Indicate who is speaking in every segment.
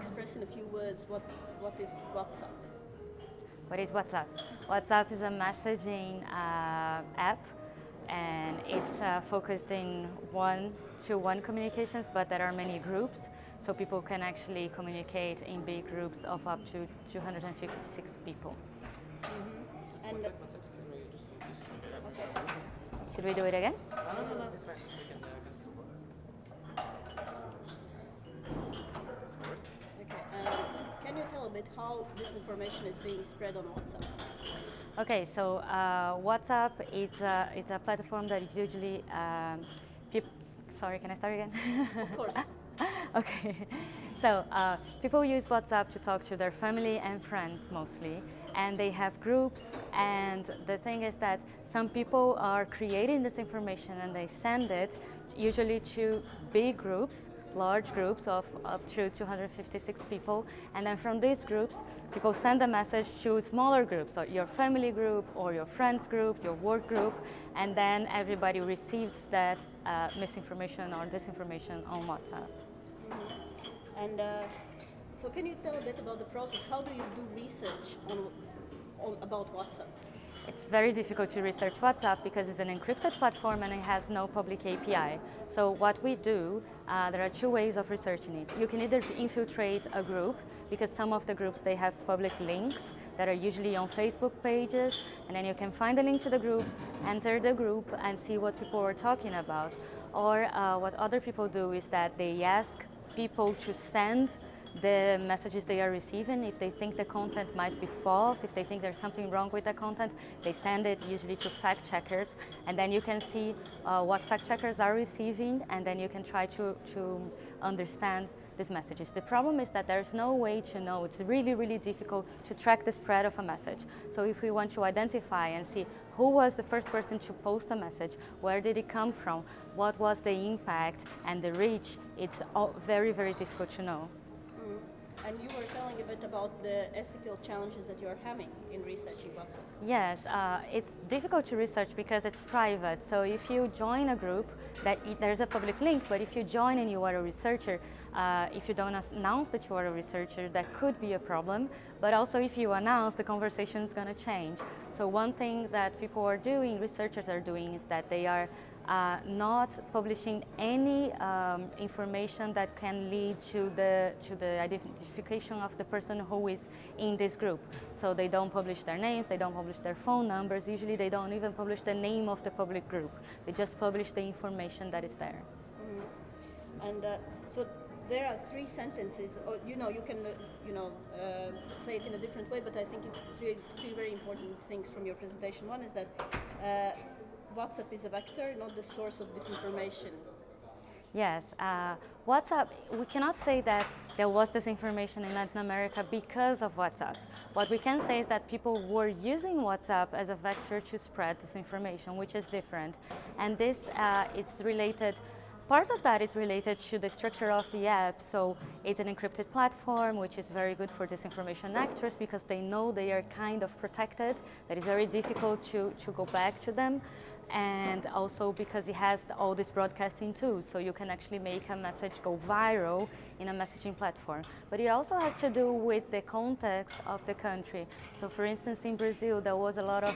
Speaker 1: express in a few words what is WhatsApp?
Speaker 2: What is WhatsApp? WhatsApp is a messaging app, and it's focused in one-to-one communications, but there are many groups, so people can actually communicate in big groups of up to 256 people.
Speaker 1: Mm-hmm. And
Speaker 2: Should we do it again?
Speaker 3: No, it's fine.
Speaker 1: okay, can you tell a bit how this information is being spread on WhatsApp?
Speaker 2: Okay, so WhatsApp it's a platform that is usually sorry, can I start again?
Speaker 1: Of course.
Speaker 2: Okay, so people use WhatsApp to talk to their family and friends mostly, and they have groups, and the thing is that some people are creating this information and they send it usually to big groups, large groups of up to 256 people, and then from these groups people send a message to smaller groups, so your family group or your friends group, your work group, and then everybody receives that misinformation or disinformation on WhatsApp.
Speaker 1: Mm-hmm. And so can you tell a bit about the process? How do you do research about WhatsApp?
Speaker 2: It's very difficult to research WhatsApp because it's an encrypted platform and it has no public API. So what we do, there are two ways of researching it. You can either infiltrate a group, because some of the groups, they have public links that are usually on Facebook pages, and then you can find the link to the group, enter the group and see what people are talking about. Or what other people do is that they ask people to send the messages they are receiving. If they think the content might be false, if they think there's something wrong with the content, they send it usually to fact checkers, and then you can see what fact checkers are receiving, and then you can try to understand these messages. The problem is that there's no way to know. It's really, really difficult to track the spread of a message. So if we want to identify and see who was the first person to post a message, where did it come from, what was the impact and the reach, it's all very, very difficult to know.
Speaker 1: And you were telling a bit about the ethical challenges that you're having in researching WhatsApp.
Speaker 2: Yes, it's difficult to research because it's private. So if you join a group, there's a public link, but if you join and you are a researcher, if you don't announce that you are a researcher, that could be a problem. But also if you announce, the conversation is going to change. So one thing that people are doing, researchers are doing, is that they are not publishing any information that can lead to the identification of the person who is in this group. So they don't publish their names, they don't publish their phone numbers, usually they don't even publish the name of the public group. They just publish the information that is there.
Speaker 1: Mm-hmm. And so there are three sentences, or you can say it in a different way, but I think it's three very important things from your presentation. One is that WhatsApp is a vector, not the source of disinformation.
Speaker 2: Yes, WhatsApp, we cannot say that there was disinformation in Latin America because of WhatsApp. What we can say is that people were using WhatsApp as a vector to spread disinformation, which is different. And this, it's related, part of that is related to the structure of the app. So it's an encrypted platform, which is very good for disinformation actors because they know they are kind of protected, that it's very difficult to go back to them. And also because it has all this broadcasting too, so you can actually make a message go viral in a messaging platform. But it also has to do with the context of the country. So for instance, in Brazil, there was a lot of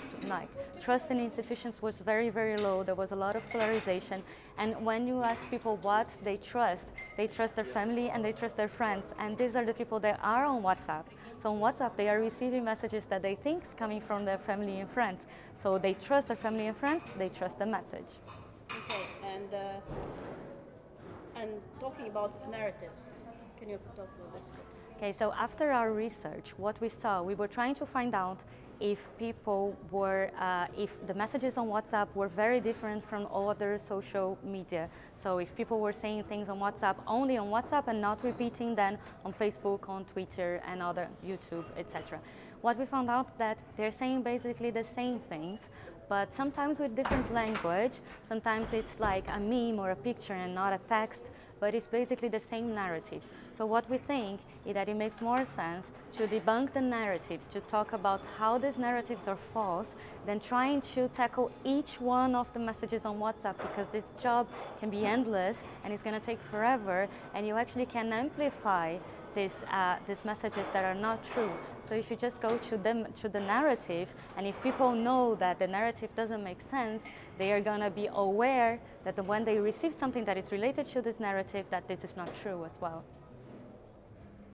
Speaker 2: trust in institutions was very, very low. There was a lot of polarization. And when you ask people what they trust their family and they trust their friends. And these are the people that are on WhatsApp. So on WhatsApp, they are receiving messages that they think is coming from their family and friends. So they trust their family and friends, they trust the message.
Speaker 1: Okay, and talking about narratives, can you talk about this a bit?
Speaker 2: Okay, so after our research, what we saw, we were trying to find out if people were, if the messages on WhatsApp were very different from other social media. So if people were saying things on WhatsApp, only on WhatsApp and not repeating them on Facebook, on Twitter and other YouTube, etc. What we found out that they're saying basically the same things, but sometimes with different language. Sometimes it's like a meme or a picture and not a text, but it's basically the same narrative. So what we think is that it makes more sense to debunk the narratives, to talk about how these narratives are false, than trying to tackle each one of the messages on WhatsApp, because this job can be endless and it's going to take forever, and you actually can amplify these messages that are not true. So if you just go to the narrative, and if people know that the narrative doesn't make sense, they are going to be aware that when they receive something that is related to this narrative, that this is not true as well.